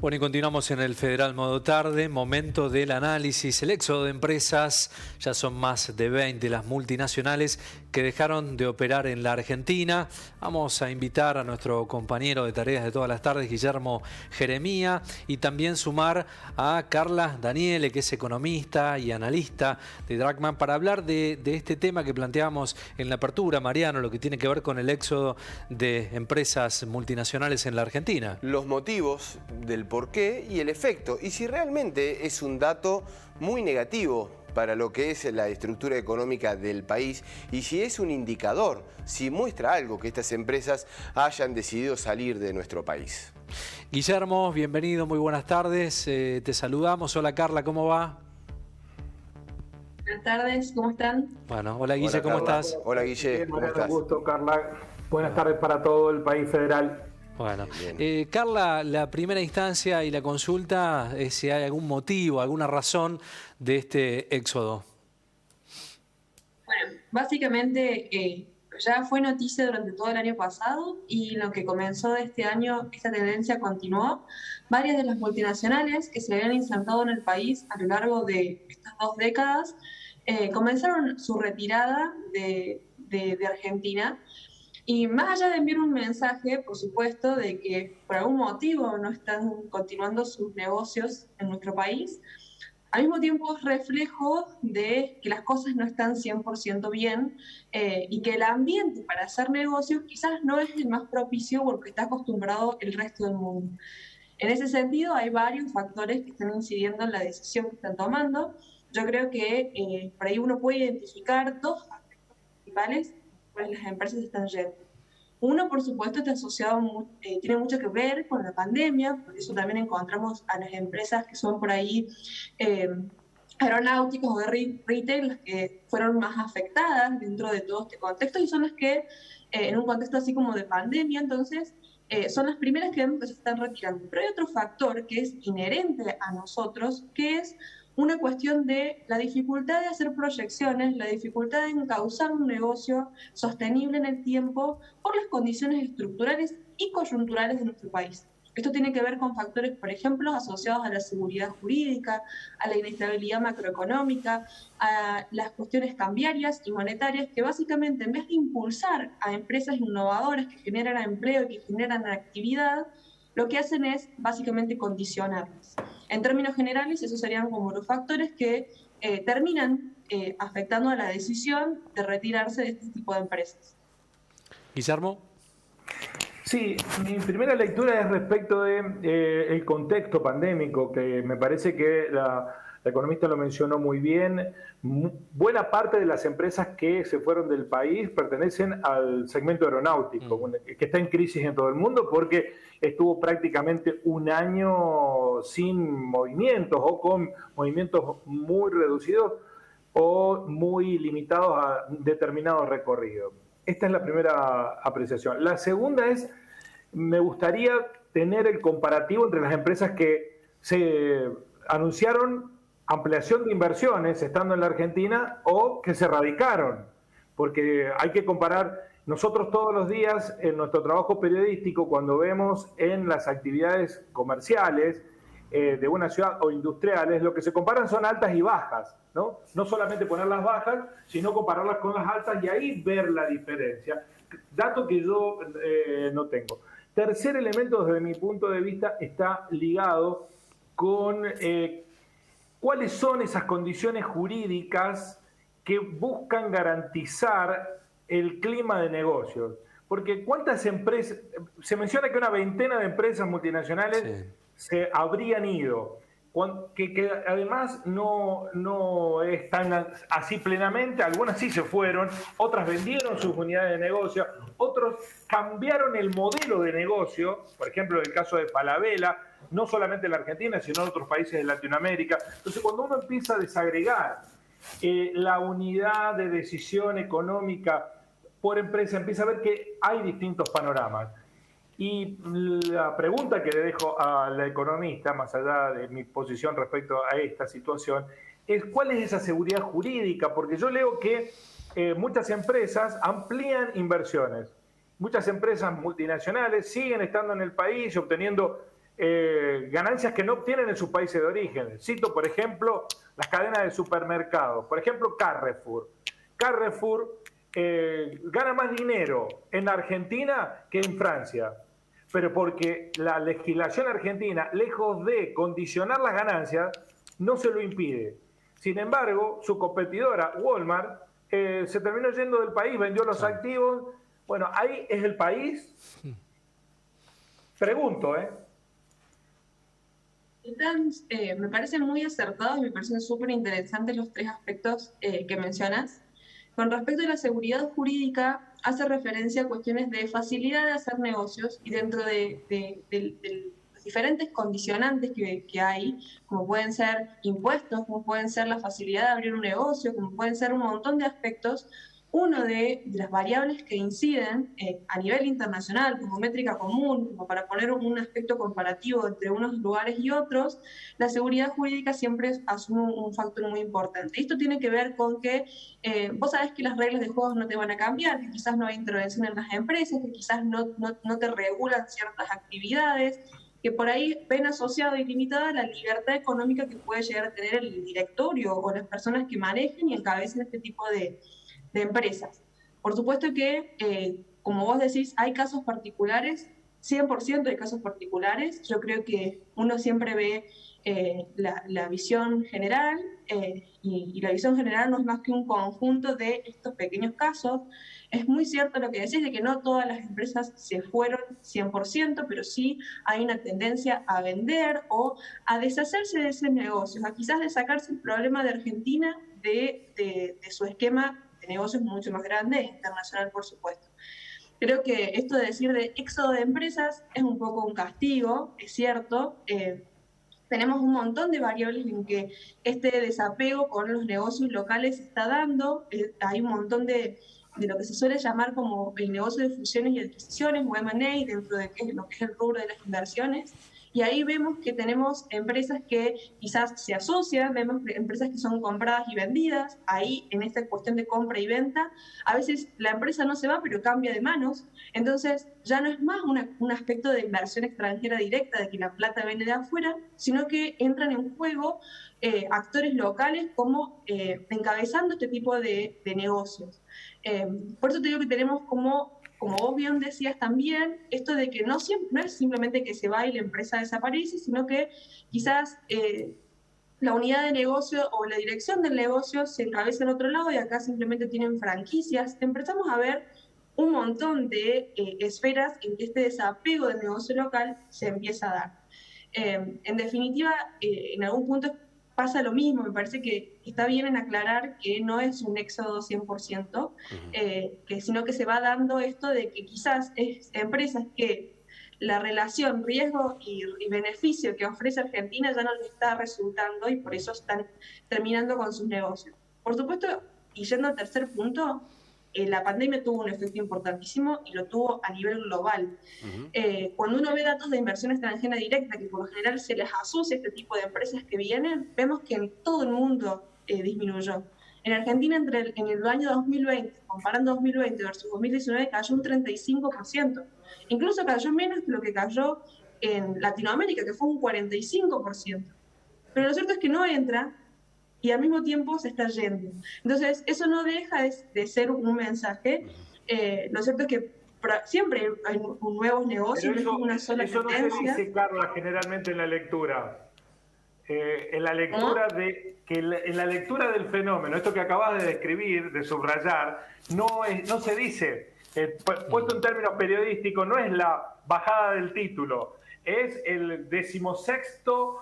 Bueno, y continuamos en el Federal Modo Tarde, momento del análisis, el éxodo de empresas. Ya son más de 20 las multinacionales que dejaron de operar en la Argentina. Vamos a invitar a nuestro compañero de tareas de todas las tardes, Guillermo Jeremía, y también sumar a Carla Daniele, que es economista y analista de Dragman, para hablar de este tema que planteamos en la apertura, Mariano, lo que tiene que ver con el éxodo de empresas multinacionales en la Argentina. Los motivos del por qué y el efecto, y si realmente es un dato muy negativo para lo que es la estructura económica del país, y si es un indicador, si muestra algo que estas empresas hayan decidido salir de nuestro país. Guillermo, bienvenido, muy buenas tardes, te saludamos. Hola Carla, ¿cómo va? Buenas tardes, ¿cómo están? Bueno, hola Guille, ¿cómo estás? Hola Guille, ¿cómo estás? Un gusto, Carla. Buenas tardes para todo el país federal. Bueno, Carla, la primera instancia y la consulta es si hay algún motivo, alguna razón de este éxodo. Bueno, básicamente ya fue noticia durante todo el año pasado y lo que comenzó de este año, esta tendencia continuó. Varias de las multinacionales que se habían insertado en el país a lo largo de estas 2 décadas comenzaron su retirada de Argentina. Y más allá de enviar un mensaje, por supuesto, de que por algún motivo no están continuando sus negocios en nuestro país, al mismo tiempo es reflejo de que las cosas no están 100% bien y que el ambiente para hacer negocios quizás no es el más propicio o el que está acostumbrado el resto del mundo. En ese sentido, hay varios factores que están incidiendo en la decisión que están tomando. Yo creo que por ahí uno puede identificar 2 aspectos principales pues las empresas están yendo. Uno, por supuesto, está asociado, tiene mucho que ver con la pandemia, por eso también encontramos a las empresas que son por ahí aeronáuticas o de retail, las que fueron más afectadas dentro de todo este contexto y son las que, en un contexto así como de pandemia, entonces, son las primeras que vemos que se están retirando. Pero hay otro factor que es inherente a nosotros, que es una cuestión de la dificultad de hacer proyecciones, la dificultad de encauzar un negocio sostenible en el tiempo por las condiciones estructurales y coyunturales de nuestro país. Esto tiene que ver con factores, por ejemplo, asociados a la seguridad jurídica, a la inestabilidad macroeconómica, a las cuestiones cambiarias y monetarias que básicamente en vez de impulsar a empresas innovadoras que generan empleo y que generan actividad, lo que hacen es básicamente condicionarlas. En términos generales, esos serían como los factores que terminan afectando a la decisión de retirarse de este tipo de empresas. Guillermo. Sí, mi primera lectura es respecto de el contexto pandémico, que me parece que la economista lo mencionó muy bien. Buena parte de las empresas que se fueron del país pertenecen al segmento aeronáutico, que está en crisis en todo el mundo porque estuvo prácticamente un año sin movimientos o con movimientos muy reducidos o muy limitados a determinados recorridos. Esta es la primera apreciación. La segunda es, me gustaría tener el comparativo entre las empresas que se anunciaron ampliación de inversiones estando en la Argentina o que se radicaron, porque hay que comparar. Nosotros todos los días en nuestro trabajo periodístico, cuando vemos en las actividades comerciales de una ciudad o industriales, lo que se comparan son altas y bajas, ¿no? No solamente poner las bajas, sino compararlas con las altas y ahí ver la diferencia. Dato que yo no tengo. Tercer elemento, desde mi punto de vista, está ligado con cuáles son esas condiciones jurídicas que buscan garantizar el clima de negocios. Porque cuántas empresas, se menciona que una veintena de empresas multinacionales se habrían ido, que además no están así plenamente, algunas sí se fueron, otras vendieron sus unidades de negocio, otros cambiaron el modelo de negocio, por ejemplo el caso de Falabella, no solamente en la Argentina, sino en otros países de Latinoamérica. Entonces cuando uno empieza a desagregar la unidad de decisión económica por empresa, empieza a ver que hay distintos panoramas. Y la pregunta que le dejo a la economista, más allá de mi posición respecto a esta situación, es cuál es esa seguridad jurídica, porque yo leo que muchas empresas amplían inversiones, muchas empresas multinacionales siguen estando en el país y obteniendo ganancias que no obtienen en sus países de origen. Cito, por ejemplo, las cadenas de supermercados. Por ejemplo, Carrefour. Carrefour gana más dinero en Argentina que en Francia, pero porque la legislación argentina, lejos de condicionar las ganancias, no se lo impide. Sin embargo, su competidora, Walmart, se terminó yendo del país, vendió los activos. Bueno, ahí es el país. Pregunto, Me parecen muy acertados y me parecen súper interesantes los tres aspectos que mencionas. Con respecto a la seguridad jurídica, hace referencia a cuestiones de facilidad de hacer negocios y dentro de los diferentes condicionantes que hay, como pueden ser impuestos, como pueden ser la facilidad de abrir un negocio, como pueden ser un montón de aspectos. Uno de las variables que inciden a nivel internacional, como métrica común, como para poner un aspecto comparativo entre unos lugares y otros, la seguridad jurídica siempre asume un factor muy importante. Esto tiene que ver con que vos sabés que las reglas de juego no te van a cambiar, que quizás no hay intervención en las empresas, que quizás no te regulan ciertas actividades, que por ahí ven asociado y limitada la libertad económica que puede llegar a tener el directorio o las personas que manejen y encabecen este tipo de empresas. Por supuesto que, como vos decís, hay casos particulares, 100% hay casos particulares. Yo creo que uno siempre ve la visión general y la visión general no es más que un conjunto de estos pequeños casos. Es muy cierto lo que decís de que no todas las empresas se fueron 100%, pero sí hay una tendencia a vender o a deshacerse de ese negocio, a quizás de sacarse el problema de Argentina de su esquema de negocios mucho más grande e internacional, por supuesto. Creo que esto de decir de éxodo de empresas es un poco un castigo, es cierto. Tenemos un montón de variables en que este desapego con los negocios locales se está dando. Hay un montón de lo que se suele llamar como el negocio de fusiones y adquisiciones, o M&A, dentro de lo que es el rubro de las inversiones. Y ahí vemos que tenemos empresas que quizás se asocian, vemos empresas que son compradas y vendidas. Ahí, en esta cuestión de compra y venta, a veces la empresa no se va, pero cambia de manos. Entonces, ya no es más un aspecto de inversión extranjera directa, de que la plata viene de afuera, sino que entran en juego actores locales como encabezando este tipo de negocios. Por eso te digo que tenemos como vos bien decías también, esto de que no es simplemente que se va y la empresa desaparece, sino que quizás la unidad de negocio o la dirección del negocio se encabeza en otro lado y acá simplemente tienen franquicias. Empezamos a ver un montón de esferas en que este desapego del negocio local se empieza a dar. En definitiva, en algún punto pasa lo mismo. Me parece que está bien en aclarar que no es un éxodo 100%, sino que se va dando esto de que quizás es empresas que la relación riesgo y beneficio que ofrece Argentina ya no les está resultando y por eso están terminando con sus negocios. Por supuesto, y yendo al tercer punto, la pandemia tuvo un efecto importantísimo y lo tuvo a nivel global. Cuando uno ve datos de inversión extranjera directa, que por lo general se les asocia a este tipo de empresas que vienen, vemos que en todo el mundo disminuyó. En Argentina, en el año 2020, comparando 2020 versus 2019, cayó un 35%. Incluso cayó menos que lo que cayó en Latinoamérica, que fue un 45%. Pero lo cierto es que no entra y al mismo tiempo se está yendo. Entonces, eso no deja de ser un mensaje. Lo cierto es que siempre hay nuevos negocios, eso, no es una sola eso tendencia. No se dice, Carla, generalmente en la lectura. En la lectura en la lectura del fenómeno, esto que acabas de describir, de subrayar, no se dice, puesto en términos periodísticos, no es la bajada del título, es el 16º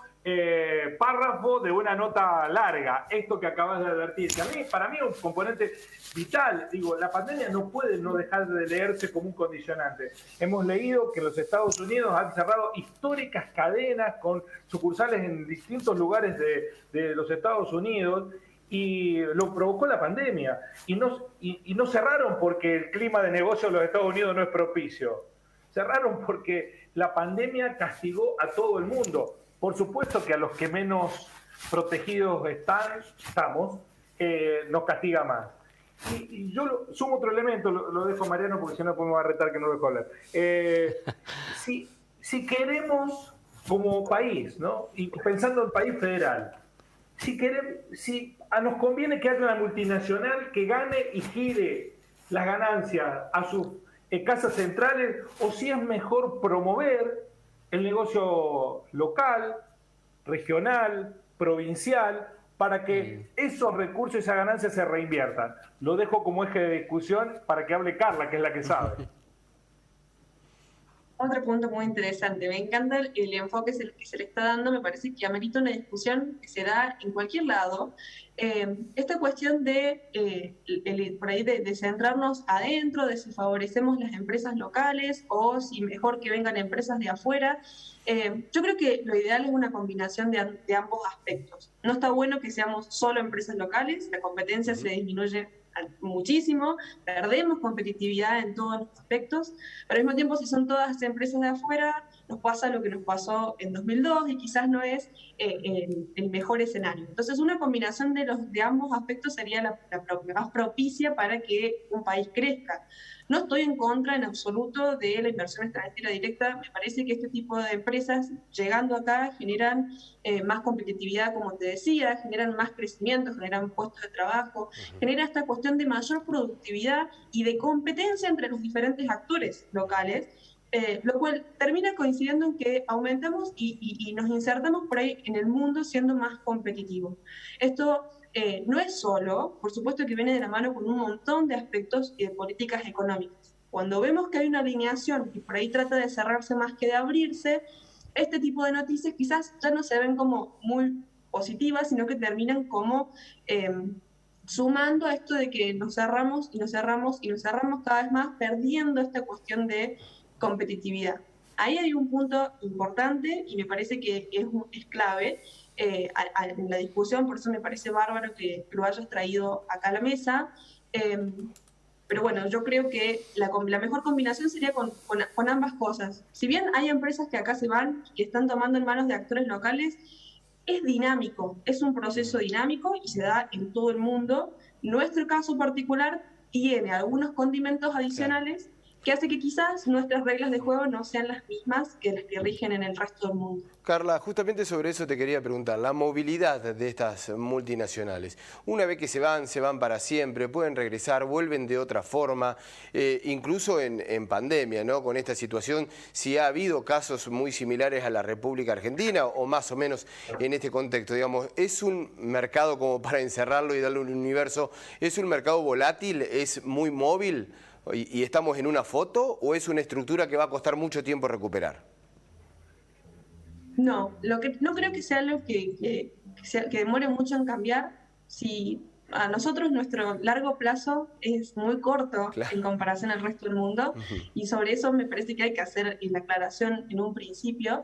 párrafo de una nota larga, esto que acabas de advertir, que para mí es un componente vital. Digo, la pandemia no puede no dejar de leerse como un condicionante. Hemos leído que los Estados Unidos han cerrado históricas cadenas con sucursales en distintos lugares de los Estados Unidos y lo provocó la pandemia. Y no cerraron porque el clima de negocio de los Estados Unidos no es propicio. Cerraron porque la pandemia castigó a todo el mundo. Por supuesto que a los que menos protegidos estamos, nos castiga más. Y yo sumo otro elemento, lo dejo Mariano porque si no podemos retar que no lo dejo hablar. Si queremos como país, ¿no? Y pensando en el país federal, si nos conviene que haya una multinacional que gane y gire las ganancias a sus casas centrales, o si es mejor promover el negocio local, regional, provincial, para que esos recursos y esas ganancias se reinviertan. Lo dejo como eje de discusión para que hable Carla, que es la que sabe. Otro punto muy interesante. Me encanta el enfoque que se le está dando. Me parece que amerita una discusión que se da en cualquier lado. Esta cuestión de, por ahí de centrarnos adentro, de si favorecemos las empresas locales o si mejor que vengan empresas de afuera. Yo creo que lo ideal es una combinación de ambos aspectos. No está bueno que seamos solo empresas locales, la competencia se disminuye muchísimo, perdemos competitividad en todos los aspectos, pero al mismo tiempo si son todas empresas de afuera, nos pasa lo que nos pasó en 2002 y quizás no es el mejor escenario. Entonces una combinación de ambos aspectos sería la más propicia para que un país crezca. No estoy en contra en absoluto de la inversión extranjera directa. Me parece que este tipo de empresas, llegando acá, generan más competitividad, como te decía, generan más crecimiento, generan puestos de trabajo, genera esta cuestión de mayor productividad y de competencia entre los diferentes actores locales, lo cual termina coincidiendo en que aumentamos y nos insertamos por ahí en el mundo siendo más competitivos. Esto no es solo, por supuesto que viene de la mano con un montón de aspectos y de políticas económicas. Cuando vemos que hay una alineación que por ahí trata de cerrarse más que de abrirse, este tipo de noticias quizás ya no se ven como muy positivas, sino que terminan como sumando a esto de que nos cerramos y nos cerramos y nos cerramos cada vez más, perdiendo esta cuestión de competitividad. Ahí hay un punto importante y me parece que es clave en la discusión, por eso me parece bárbaro que lo hayas traído acá a la mesa. Pero bueno, yo creo que la mejor combinación sería con ambas cosas. Si bien hay empresas que acá se van y que están tomando en manos de actores locales, es dinámico, es un proceso dinámico y se da en todo el mundo. Nuestro caso particular tiene algunos condimentos adicionales que hace que quizás nuestras reglas de juego no sean las mismas que las que rigen en el resto del mundo. Carla, justamente sobre eso te quería preguntar, la movilidad de estas multinacionales. Una vez que se van para siempre, pueden regresar, vuelven de otra forma, incluso en pandemia, ¿no? Con esta situación, si ha habido casos muy similares a la República Argentina o más o menos en este contexto, digamos, ¿es un mercado como para encerrarlo y darle un universo? ¿Es un mercado volátil? ¿Es muy móvil? ¿Y estamos en una foto o es una estructura que va a costar mucho tiempo recuperar? No, no creo que sea algo que demore mucho en cambiar. Si a nosotros nuestro largo plazo es muy corto en comparación al resto del mundo, y sobre eso me parece que hay que hacer la aclaración en un principio,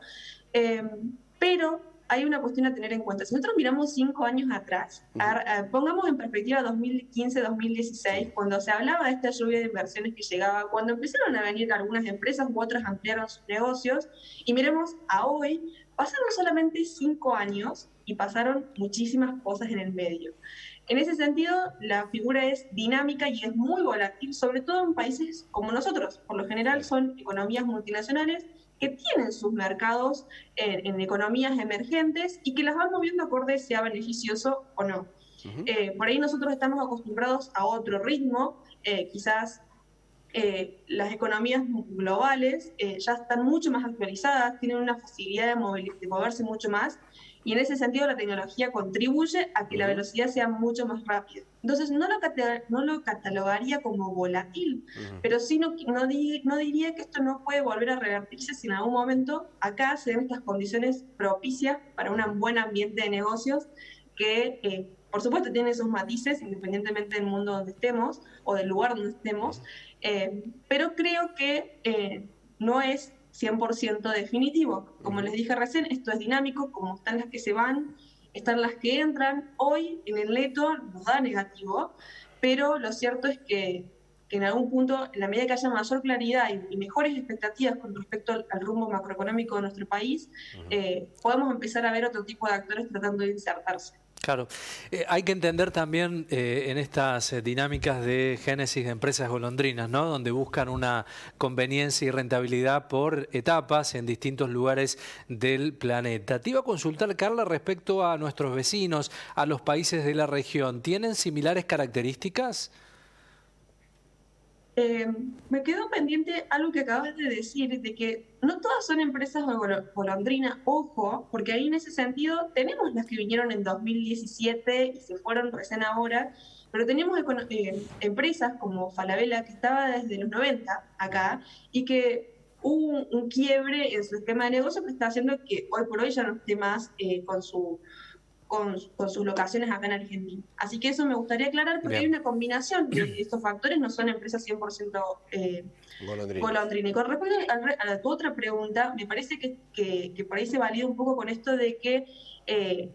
pero hay una cuestión a tener en cuenta. Si nosotros miramos 5 años atrás, pongamos en perspectiva 2015-2016, cuando se hablaba de esta lluvia de inversiones que llegaba, cuando empezaron a venir algunas empresas u otras ampliaron sus negocios, y miremos a hoy, pasaron solamente 5 años y pasaron muchísimas cosas en el medio. En ese sentido, la figura es dinámica y es muy volátil, sobre todo en países como nosotros. Por lo general son economías multinacionales que tienen sus mercados en economías emergentes y que las van moviendo acorde sea beneficioso o no. Por ahí nosotros estamos acostumbrados a otro ritmo, quizás las economías globales ya están mucho más actualizadas, tienen una facilidad de moverse mucho más, y en ese sentido la tecnología contribuye a que la velocidad sea mucho más rápida. Entonces no lo catalogaría como volátil, pero sí no diría que esto no puede volver a revertirse si en algún momento acá se den estas condiciones propicias para un buen ambiente de negocios que por supuesto tiene sus matices independientemente del mundo donde estemos o del lugar donde estemos, pero creo que no es 100% definitivo. Como les dije recién, esto es dinámico, como están las que se van, están las que entran. Hoy en el neto nos da negativo, pero lo cierto es que en algún punto, en la medida que haya mayor claridad y mejores expectativas con respecto al rumbo macroeconómico de nuestro país, podemos empezar a ver otro tipo de actores tratando de insertarse. Claro, hay que entender también en estas dinámicas de génesis de empresas golondrinas, ¿no? Donde buscan una conveniencia y rentabilidad por etapas en distintos lugares del planeta. Te iba a consultar, Carla, respecto a nuestros vecinos, a los países de la región. ¿Tienen similares características? Me quedó pendiente algo que acabas de decir, de que no todas son empresas golondrina, ojo, porque ahí en ese sentido tenemos las que vinieron en 2017 y se fueron recién ahora, pero tenemos empresas como Falabella, que estaba desde los 90 acá, y que hubo un quiebre en su esquema de negocio que está haciendo que hoy por hoy ya no esté más con sus locaciones acá en Argentina. Así que eso me gustaría aclarar porque hay una combinación de estos factores, no son empresas 100% golondrina. Y con respecto a tu otra pregunta, me parece que por ahí se valida un poco con esto de que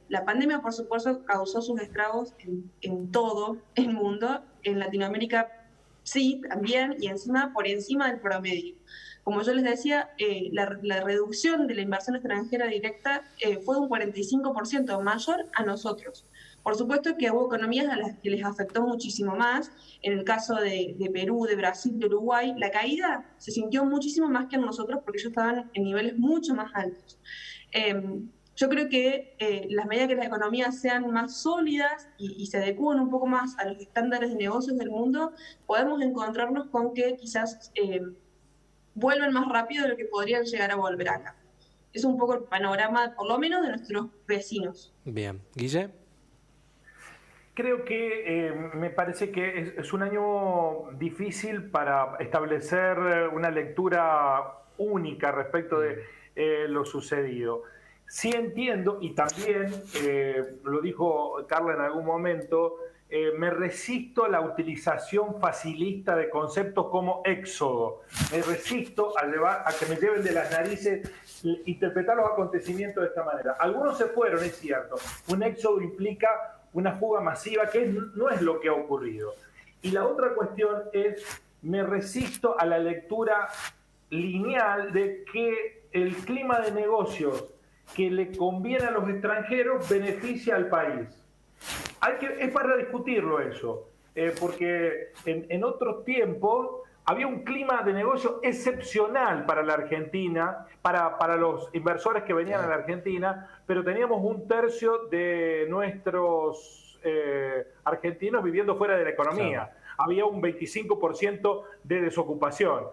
la pandemia, por supuesto, causó sus estragos en todo el mundo, en Latinoamérica sí, también, y encima por encima del promedio. Como yo les decía, la reducción de la inversión extranjera directa fue de un 45% mayor a nosotros. Por supuesto que hubo economías a las que les afectó muchísimo más. En el caso de Perú, de Brasil, de Uruguay, la caída se sintió muchísimo más que en nosotros porque ellos estaban en niveles mucho más altos. Yo creo que las medidas que las economías sean más sólidas y se adecúen un poco más a los estándares de negocios del mundo, podemos encontrarnos con que quizás vuelven más rápido de lo que podrían llegar a volver acá. Es un poco el panorama, por lo menos, de nuestros vecinos. Bien. Guille. Creo que me parece que es un año difícil para establecer una lectura única respecto de lo sucedido. Sí entiendo, y también lo dijo Carla en algún momento, me resisto a la utilización facilista de conceptos como éxodo. Me resisto a que me lleven de las narices interpretar los acontecimientos de esta manera. Algunos se fueron, es cierto. Un éxodo implica una fuga masiva, que no es lo que ha ocurrido. Y la otra cuestión es, me resisto a la lectura lineal de que el clima de negocios que le conviene a los extranjeros beneficia al país. Es para discutirlo eso, porque en otros tiempos había un clima de negocio excepcional para la Argentina, para los inversores que venían a la Argentina, pero teníamos un tercio de nuestros argentinos viviendo fuera de la economía. Claro. Había un 25% de desocupación.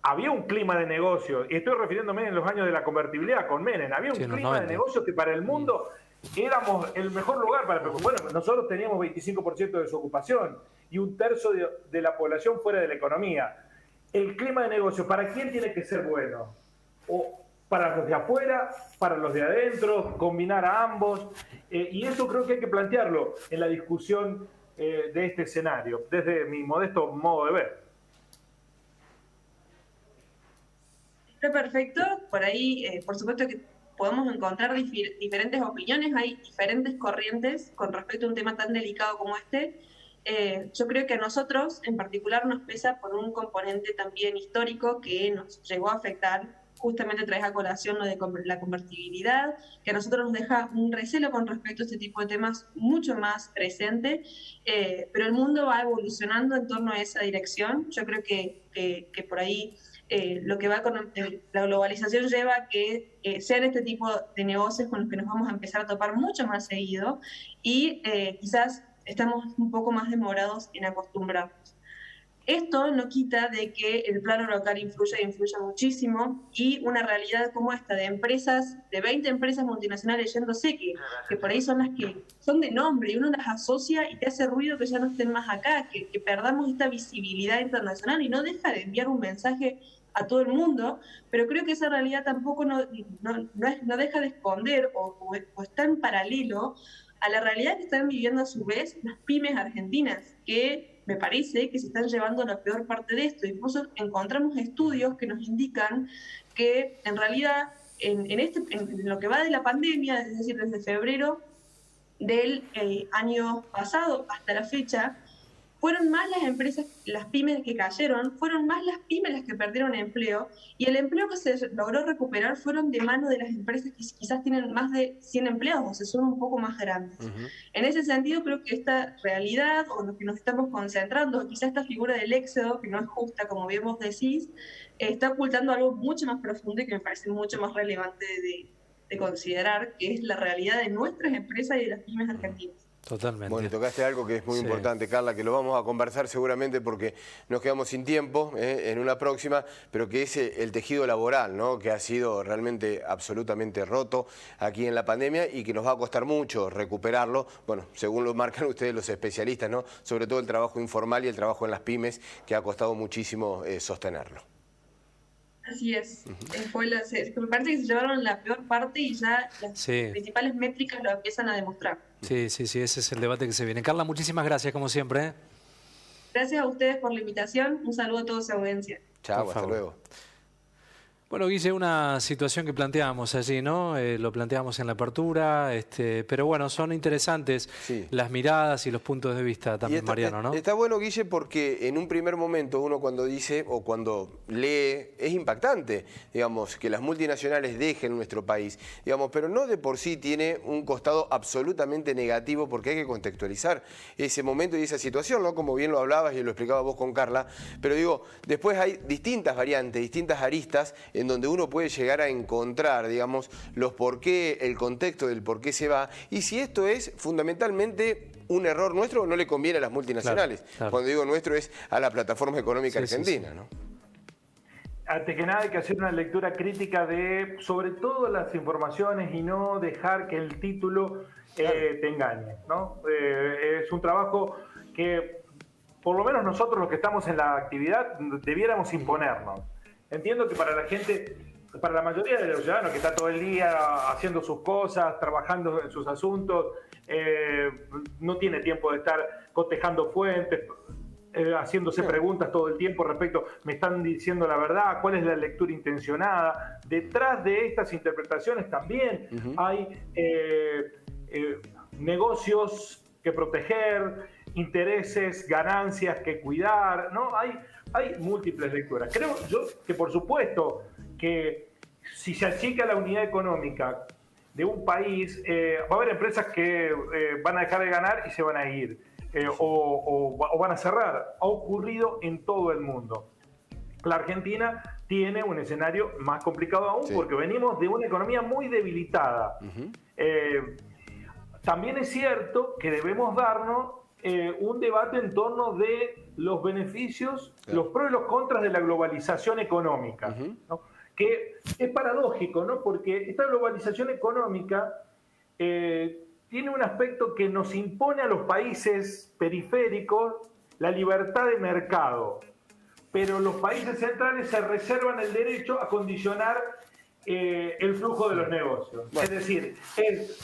Había un clima de negocio, y estoy refiriéndome en los años de la convertibilidad con Menem, había un clima de negocio que para el mundo éramos el mejor lugar para... Bueno, nosotros teníamos 25% de desocupación y un tercio de la población fuera de la economía. El clima de negocio, ¿para quién tiene que ser bueno? ¿O para los de afuera, para los de adentro, combinar a ambos? Y eso creo que hay que plantearlo en la discusión de este escenario, desde mi modesto modo de ver. Perfecto, por ahí por supuesto que podemos encontrar diferentes opiniones, hay diferentes corrientes con respecto a un tema tan delicado como este. Yo creo que a nosotros en particular nos pesa por un componente también histórico que nos llegó a afectar, justamente traes a colación lo de la convertibilidad, que a nosotros nos deja un recelo con respecto a este tipo de temas mucho más presente, pero el mundo va evolucionando en torno a esa dirección. Yo creo que por ahí lo que va con la globalización lleva a que sean este tipo de negocios con los que nos vamos a empezar a topar mucho más seguido y quizás estamos un poco más demorados en acostumbrarnos. Esto no quita de que el plano local influya muchísimo, y una realidad como esta de empresas, de 20 empresas multinacionales yéndose, que por ahí son las que son de nombre y uno las asocia y te hace ruido que ya no estén más acá, que perdamos esta visibilidad internacional, y no deja de enviar un mensaje a todo el mundo, pero creo que esa realidad tampoco no deja de esconder o está en paralelo a la realidad que están viviendo a su vez las pymes argentinas, que me parece que se están llevando la peor parte de esto. Incluso encontramos estudios que nos indican que en realidad en lo que va de la pandemia, es decir, desde febrero del año pasado hasta la fecha, fueron más las empresas, las pymes que cayeron, fueron más las pymes las que perdieron empleo, y el empleo que se logró recuperar fueron de mano de las empresas que quizás tienen más de 100 empleados, o sea, son un poco más grandes. En ese sentido, creo que esta realidad, o lo que nos estamos concentrando, quizás esta figura del éxodo, que no es justa, como bien vos decís, está ocultando algo mucho más profundo y que me parece mucho más relevante de considerar, que es la realidad de nuestras empresas y de las pymes argentinas. Totalmente. Bueno, tocaste algo que es muy importante, Carla, que lo vamos a conversar seguramente porque nos quedamos sin tiempo en una próxima, pero que es el tejido laboral, ¿no? Que ha sido realmente absolutamente roto aquí en la pandemia y que nos va a costar mucho recuperarlo, bueno, según lo marcan ustedes los especialistas, ¿no? Sobre todo el trabajo informal y el trabajo en las pymes, que ha costado muchísimo sostenerlo. Así es. Me parece que se llevaron la peor parte y ya las principales métricas lo empiezan a demostrar. Sí, ese es el debate que se viene. Carla, muchísimas gracias, como siempre. Gracias a ustedes por la invitación. Un saludo a toda su audiencia. Chao, hasta luego. Bueno, Guille, una situación que planteábamos allí, ¿no? Lo planteábamos en la apertura, pero bueno, son interesantes las miradas y los puntos de vista también, Mariano, ¿no? Está bueno, Guille, porque en un primer momento uno cuando dice o cuando lee, es impactante, digamos, que las multinacionales dejen nuestro país, digamos, pero no de por sí tiene un costado absolutamente negativo, porque hay que contextualizar ese momento y esa situación, ¿no? Como bien lo hablabas y lo explicabas vos con Carla, pero digo, después hay distintas variantes, distintas aristas, en donde uno puede llegar a encontrar, digamos, los por qué, el contexto del por qué se va, y si esto es fundamentalmente un error nuestro o no le conviene a las multinacionales. Claro. Cuando digo nuestro es a la plataforma económica argentina, ¿no? Antes que nada hay que hacer una lectura crítica de, sobre todo, las informaciones y no dejar que el título te engañe, ¿no? Es un trabajo que, por lo menos nosotros los que estamos en la actividad, debiéramos imponernos. Entiendo que para la gente, para la mayoría de los ciudadanos que está todo el día haciendo sus cosas, trabajando en sus asuntos, no tiene tiempo de estar cotejando fuentes, haciéndose preguntas todo el tiempo respecto, me están diciendo la verdad, cuál es la lectura intencionada. Detrás de estas interpretaciones también hay negocios que proteger, intereses, ganancias que cuidar, ¿no? Hay múltiples lecturas. Creo yo que, por supuesto, que si se achica la unidad económica de un país, va a haber empresas que van a dejar de ganar y se van a ir, o van a cerrar. Ha ocurrido en todo el mundo. La Argentina tiene un escenario más complicado aún porque venimos de una economía muy debilitada. También es cierto que debemos darnos un debate en torno de los beneficios, los pros y los contras de la globalización económica, ¿no? Que es paradójico, ¿no? Porque esta globalización económica tiene un aspecto que nos impone a los países periféricos la libertad de mercado, pero los países centrales se reservan el derecho a condicionar el flujo de los negocios. Bueno. Es decir,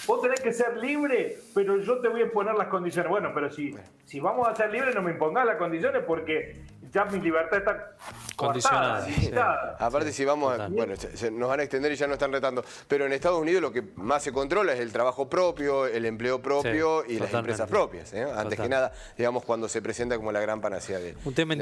vos tenés que ser libre, pero yo te voy a imponer las condiciones. Bueno, pero si vamos a ser libres, no me impongas las condiciones porque ya mi libertad está condicionada. Aparte, si vamos a... Bueno, nos van a extender y ya no están retando. Pero en Estados Unidos lo que más se controla es el trabajo propio, el empleo propio y las empresas propias. Antes que nada, digamos, cuando se presenta como la gran panacea de un tema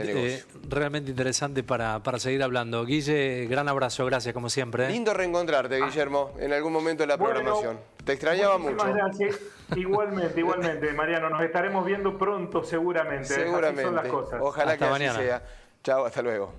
realmente interesante para seguir hablando. Guille, gran abrazo, gracias como siempre. Lindo reencontrarte, Guillermo, en algún momento de la programación. Te extrañaba mucho. Gracias. Igualmente, Mariano. Nos estaremos viendo pronto, seguramente. Seguramente. Así son las cosas. Ojalá hasta que mañana. así sea. Chao, hasta luego.